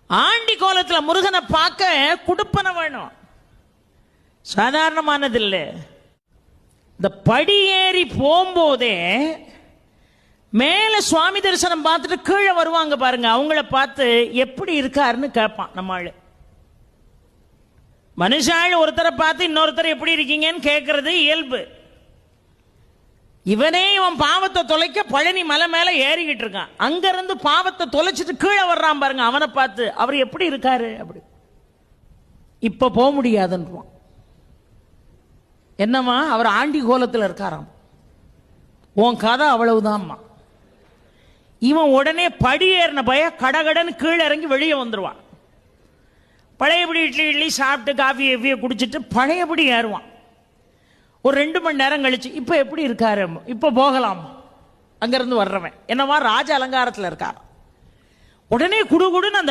Aunty கோலத்தில் முருகனை பார்க்க குடுப்பன வேணும், சாதாரணமானது இல்லை. இந்த படி ஏறி போகும்போதே மேல சுவாமி தரிசனம் பார்த்துட்டு கீழே வருவாங்க பாருங்க, அவங்கள பார்த்து எப்படி இருக்காருன்னு கேட்பான் நம்ம ஆளு. மனுஷாள் ஒருத்தரை பார்த்து இன்னொருத்தர் எப்படி இருக்கீங்கன்னு கேட்கறது இயல்பு. இவனே இவன் பாவத்தை தொலைக்க பழனி மலை மேல ஏறிக்கிட்டு இருக்கான், அங்கிருந்து பாவத்தை தொலைச்சிட்டு கீழே வர்றான் பாருங்க, அவனை பார்த்து அவர் எப்படி இருக்காரு அப்படி. இப்ப போக முடியாதுன்றான். என்னம்மா அவர் ஆண்டி கோலத்தில் இருக்காராம், உன் கதை அவ்வளவுதான்மா. இவன் உடனே படி ஏறின பய கடகடன்னு கீழே இறங்கி வெளியே வந்துடுவான். பழையபடி இட்லி சாப்பிட்டு காஃபி எவ்வியை குடிச்சிட்டு பழையபடி ஏறுவான். ஒரு 2 மணி நேரம் கழிச்சு இப்போ எப்படி இருக்காரு, இப்போ போகலாம். அங்கிருந்து வர்றவன் என்னவா ராஜ அலங்காரத்தில் இருக்கார். உடனே குடுகுடுன்னு அந்த